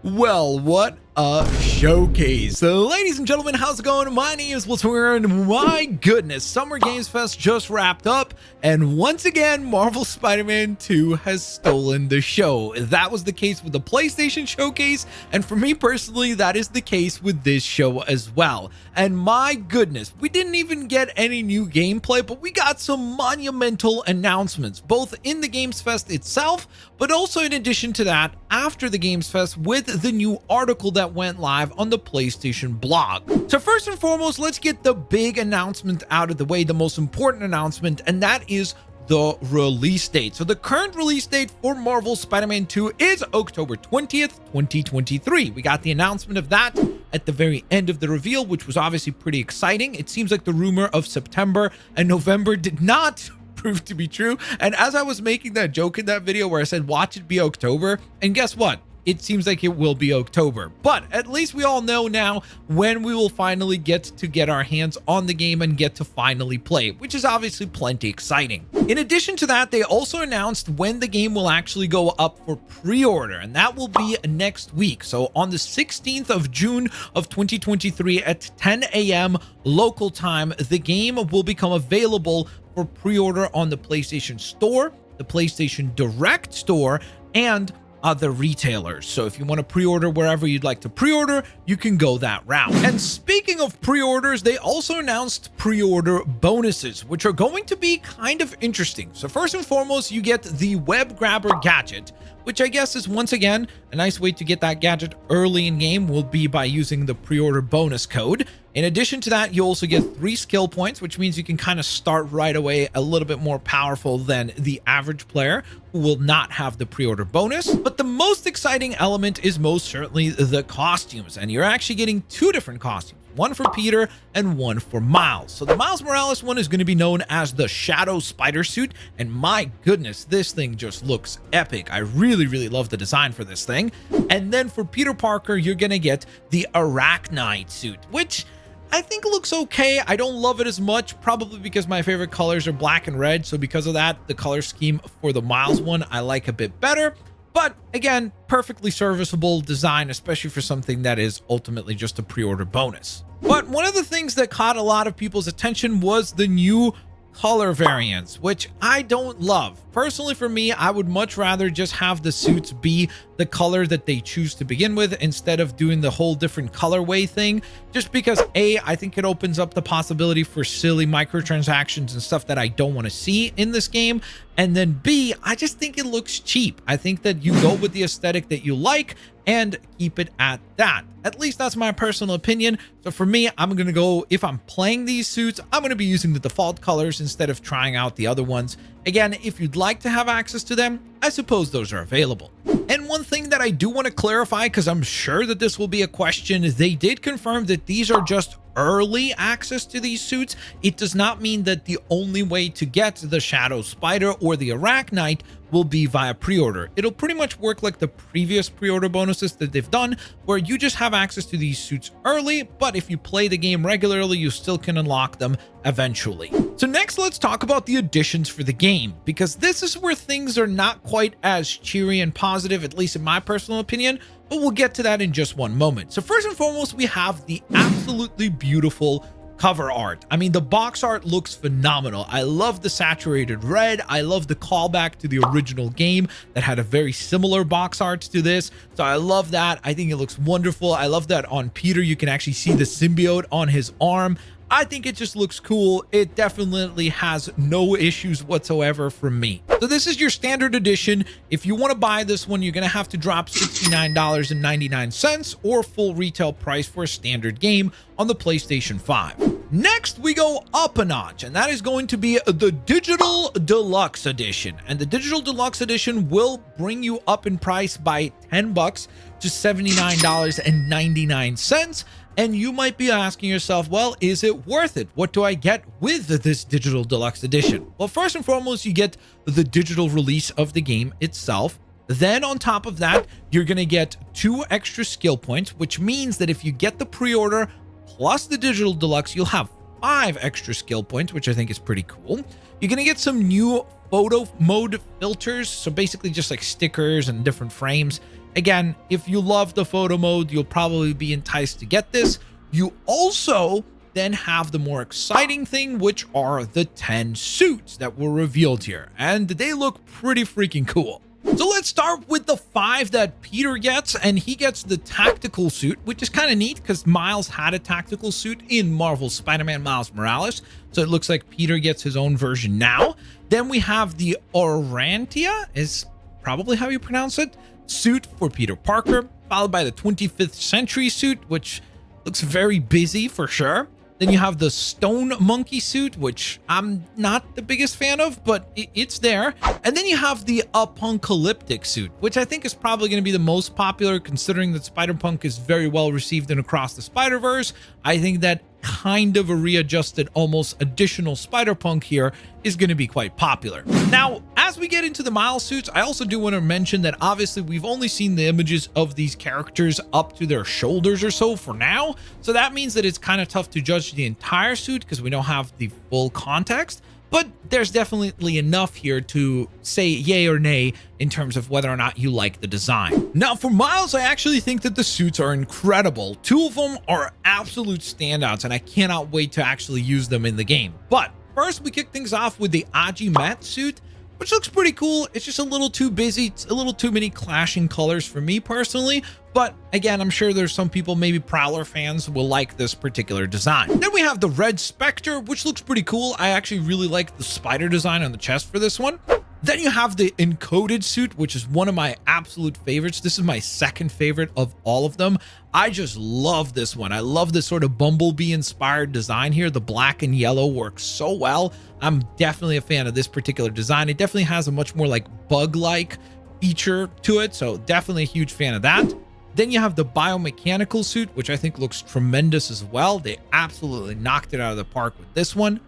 Well, what a showcase. So, ladies and gentlemen, how's it going? My name is Blitzwinger, and my goodness, Summer Gamefest just wrapped up, and once again, Marvel Spider-Man 2 has stolen the show. That was the case with the PlayStation showcase, and for me personally, that is the case with this show as well. And my goodness, we didn't even get any new gameplay, but we got some monumental announcements, both in the Gamesfest itself, but also in addition to that, after the Gamesfest with the new article that went live on the PlayStation blog. So first and foremost, let's get the big announcement out of the way, the most important announcement, and that is the release date. So the current release date for Marvel Spider-Man 2 is October 20th, 2023. We got the announcement of that at the very end of the reveal, which was obviously pretty exciting. It seems like the rumor of September and November did not prove to be true. And as I was making that joke in that video where I said, watch it be October, and guess what? It seems like it will be October, but at least we all know now when we will finally get our hands on the game and get to finally play, which is obviously plenty exciting. In addition to that, they also announced when the game will actually go up for pre-order, and that will be next week. So on the 16th of June of 2023 at 10 a.m. local time, the game will become available for pre-order on the PlayStation Store, the PlayStation Direct Store, and other retailers. So if you want to pre-order wherever you'd like to pre-order, you can go that route. And speaking of pre-orders, they also announced pre-order bonuses, which are going to be kind of interesting. So first and foremost, you get the web grabber gadget, which I guess is once again a nice way to get that gadget early in game will be by using the pre-order bonus code. In addition to that, you also get 3 skill points, which means you can kind of start right away a little bit more powerful than the average player who will not have the pre-order bonus. But the most exciting element is most certainly the costumes, and you're actually getting 2 different costumes. One for Peter and one for Miles. So the Miles Morales one is going to be known as the Shadow Spider Suit, and my goodness, this thing just looks epic. I really love the design for this thing. And then for Peter Parker, you're going to get the Arachnite suit, which I think looks okay. I don't love it as much, probably because my favorite colors are black and red. So because of that, the color scheme for the Miles one, I like a bit better. But again, perfectly serviceable design, especially for something that is ultimately just a pre-order bonus. But one of the things that caught a lot of people's attention was the new color variants, which I don't love. Personally, for me, I would much rather just have the suits be the color that they choose to begin with instead of doing the whole different colorway thing, just because A, I think it opens up the possibility for silly microtransactions and stuff that I don't want to see in this game. And then B, I just think it looks cheap. I think that you go with the aesthetic that you like and keep it at that. At least that's my personal opinion. So for me, I'm going to go, if I'm playing these suits, I'm going to be using the default colors instead of trying out the other ones. Again, if you'd like to have access to them, I suppose those are available. And one thing that I do want to clarify, because I'm sure that this will be a question, they did confirm that these are just early access to these suits. It does not mean that the only way to get the Shadow Spider or the Arachnite will be via pre-order. It'll pretty much work like the previous pre-order bonuses that they've done, where you just have access to these suits early, but if you play the game regularly, you still can unlock them eventually. So next, let's talk about the additions for the game, because this is where things are not quite as cheery and positive, at least in my personal opinion, but we'll get to that in just one moment. So first and foremost, we have the absolutely beautiful cover art. I mean, the box art looks phenomenal. I love the saturated red. I love the callback to the original game that had a very similar box art to this. So I love that. I think it looks wonderful. I love that on Peter, you can actually see the symbiote on his arm. I think it just looks cool. It definitely has no issues whatsoever from me. So this is your standard edition. If you want to buy this one, you're going to have to drop $69.99 or full retail price for a standard game on the PlayStation 5. Next, we go up a notch, and that is going to be the Digital Deluxe Edition. And the Digital Deluxe Edition will bring you up in price by $10 to $79.99. And you might be asking yourself, well, is it worth it? What do I get with this Digital Deluxe Edition? Well, first and foremost, you get the digital release of the game itself. Then on top of that, you're going to get 2 extra skill points, which means that if you get the pre-order plus the Digital Deluxe, you'll have 5 extra skill points, which I think is pretty cool. You're going to get some new photo mode filters. So basically just like stickers and different frames. Again, if you love the photo mode, you'll probably be enticed to get this. You also then have the more exciting thing, which are the 10 suits that were revealed here, and they look pretty freaking cool. So let's start with the 5 that Peter gets, and he gets the tactical suit, which is kind of neat because Miles had a tactical suit in Marvel's Spider-Man Miles Morales. So it looks like Peter gets his own version now. Then we have the Orantia, is probably how you pronounce it, suit for Peter Parker, followed by the 25th Century suit, which looks very busy for sure. Then you have the Stone Monkey suit, which I'm not the biggest fan of, but it's there. And then you have the APUNKALYPTIC suit, which I think is probably going to be the most popular considering that Spider-Punk is very well received in Across the Spider-Verse. I think that kind of a readjusted, almost additional Spider-Punk here is going to be quite popular. Now, as we get into the Miles suits, I also do want to mention that obviously we've only seen the images of these characters up to their shoulders or so for now. So that means that it's kind of tough to judge the entire suit because we don't have the full context. But there's definitely enough here to say yay or nay in terms of whether or not you like the design. Now for Miles, I actually think that the suits are incredible. 2 of them are absolute standouts and I cannot wait to actually use them in the game. But first we kick things off with the AGIMAT suit, which looks pretty cool. It's just a little too busy. It's a little too many clashing colors for me personally. But again, I'm sure there's some people, maybe Prowler fans, will like this particular design. Then we have the red SPECTRE, which looks pretty cool. I actually really like the spider design on the chest for this one. Then you have the ENCODED suit, which is one of my absolute favorites. This is my second favorite of all of them. I just love this one. I love this sort of Bumblebee inspired design here. The black and yellow works so well. I'm definitely a fan of this particular design. It definitely has a much more like bug-like feature to it. So definitely a huge fan of that. Then you have the biomechanical suit, which I think looks tremendous as well. They absolutely knocked it out of the park with this one.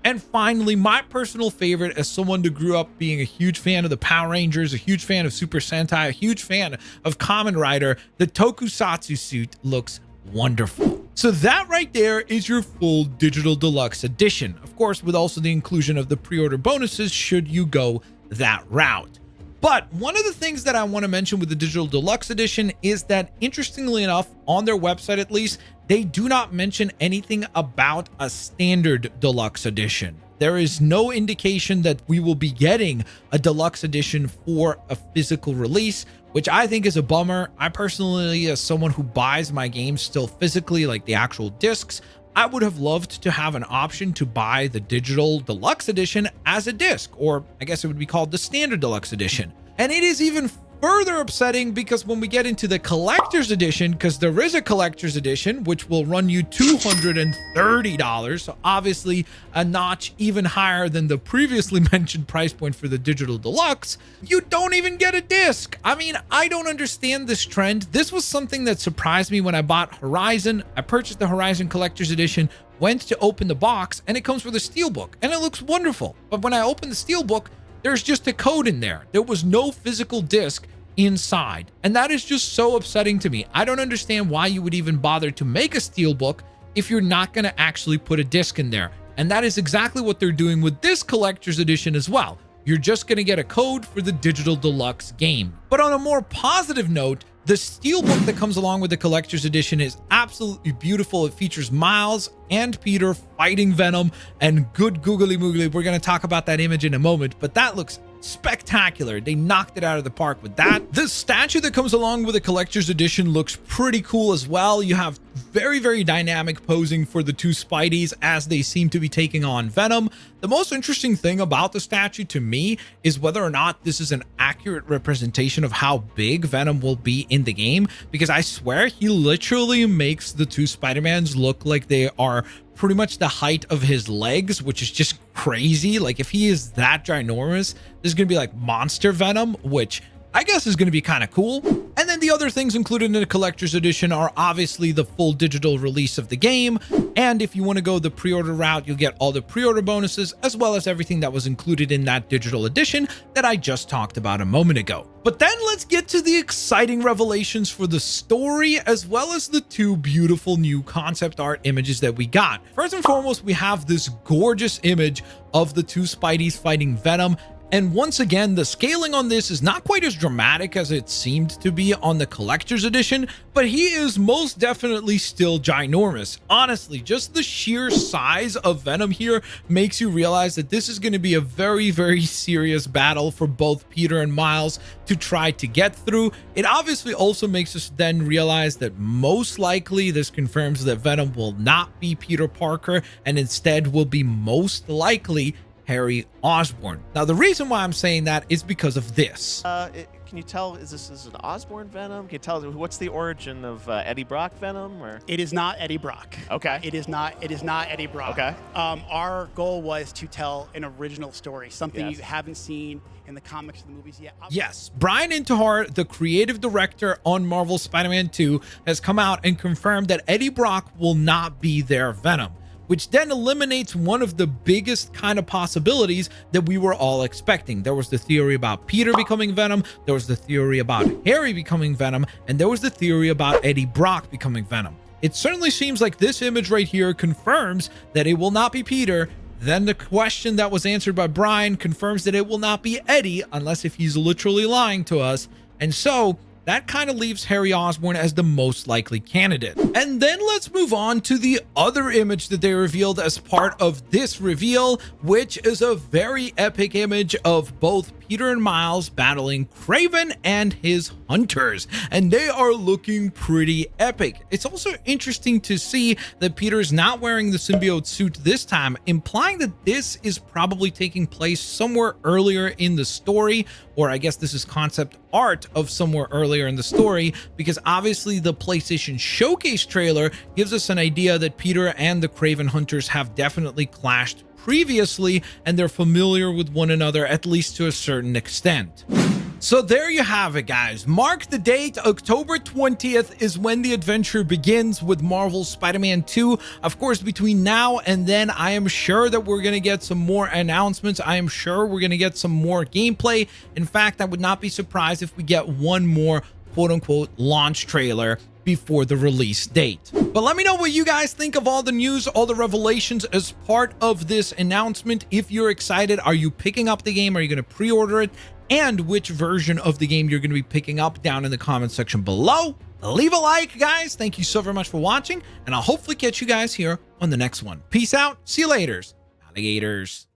And finally, my personal favorite, as someone who grew up being a huge fan of the Power Rangers, a huge fan of Super Sentai, a huge fan of Kamen Rider, the Tokusatsu suit looks wonderful. So that right there is your full digital deluxe edition. Of course, with also the inclusion of the pre-order bonuses should you go that route. But one of the things that I want to mention with the digital deluxe edition is that, interestingly enough, on their website at least, they do not mention anything about a standard deluxe edition. There is no indication that we will be getting a deluxe edition for a physical release, which I think is a bummer. I personally, as someone who buys my games still physically, like the actual discs, I would have loved to have an option to buy the digital deluxe edition as a disc, or I guess it would be called the standard deluxe edition. And it is even further upsetting because when we get into the collector's edition, because there is a collector's edition, which will run you $230, so obviously a notch even higher than the previously mentioned price point for the digital deluxe, you don't even get a disc. I mean, I don't understand this trend. This was something that surprised me when I bought Horizon. I purchased the Horizon collector's edition, went to open the box, and it comes with a steelbook, and it looks wonderful. But when I opened the steelbook, there's just a code in there. There was no physical disc inside. And that is just so upsetting to me. I don't understand why you would even bother to make a steelbook if you're not going to actually put a disc in there. And that is exactly what they're doing with this collector's edition as well. You're just going to get a code for the digital deluxe game. But on a more positive note, the steelbook that comes along with the collector's edition is absolutely beautiful. It features Miles and Peter fighting Venom and good googly moogly. We're going to talk about that image in a moment, but that looks spectacular. They knocked it out of the park with that. The statue that comes along with the collector's edition looks pretty cool as well. You have very, very dynamic posing for the two Spideys as they seem to be taking on Venom. The most interesting thing about the statue to me is whether or not this is an accurate representation of how big Venom will be in the game, because I swear he literally makes the two Spider-Mans look like they are pretty much the height of his legs, which is just crazy. Like if he is that ginormous, this is gonna be like monster Venom, which I guess is going to be kind of cool. And then the other things included in the collector's edition are obviously the full digital release of the game. And if you want to go the pre-order route, you'll get all the pre-order bonuses as well as everything that was included in that digital edition that I just talked about a moment ago. But then let's get to the exciting revelations for the story, as well as the two beautiful new concept art images that we got. First and foremost, we have this gorgeous image of the two Spideys fighting Venom. And once again, the scaling on this is not quite as dramatic as it seemed to be on the collector's edition, but he is most definitely still ginormous. Honestly, just the sheer size of Venom here makes you realize that this is going to be a very, very serious battle for both Peter and Miles to try to get through. It obviously also makes us then realize that most likely this confirms that Venom will not be Peter Parker and instead will be most likely Harry Osborn. Now, the reason why I'm saying that is because of this. Can you tell, is this an Osborn Venom? Can you tell what's the origin of Eddie Brock Venom? Or it is not Eddie Brock. Okay. It is not Eddie Brock. Okay. Our goal was to tell an original story, something Yes. you haven't seen in the comics or the movies yet. Yes, Brian Intihar, the creative director on Marvel's Spider-Man 2, has come out and confirmed that Eddie Brock will not be their Venom, which then eliminates one of the biggest kind of possibilities that we were all expecting. There was the theory about Peter becoming Venom, there was the theory about Harry becoming Venom, and there was the theory about Eddie Brock becoming Venom. It certainly seems like this image right here confirms that it will not be Peter. Then the question that was answered by Brian confirms that it will not be Eddie, unless if he's literally lying to us. And so that kind of leaves Harry Osborn as the most likely candidate. And then let's move on to the other image that they revealed as part of this reveal, which is a very epic image of both Peter and Miles battling Kraven and his hunters, and they are looking pretty epic. It's also interesting to see that Peter's not wearing the symbiote suit this time, implying that this is probably taking place somewhere earlier in the story, or I guess this is concept art of somewhere earlier in the story, because obviously the PlayStation Showcase trailer gives us an idea that Peter and the Kraven hunters have definitely clashed previously, and they're familiar with one another, at least to a certain extent. So there you have it, guys. Mark the date. October 20th is when the adventure begins with Marvel's Spider-Man 2. Of course, between now and then, I am sure that we're going to get some more announcements. I am sure we're going to get some more gameplay. In fact, I would not be surprised if we get one more quote-unquote launch trailer before the release date. But let me know what you guys think of all the news, all the revelations as part of this announcement. If you're excited, are you picking up the game? Are you going to pre-order it? And which version of the game you're going to be picking up down in the comment section below. Leave a like, guys. Thank you so very much for watching, and I'll hopefully catch you guys here on the next one. Peace out. See you later, alligators.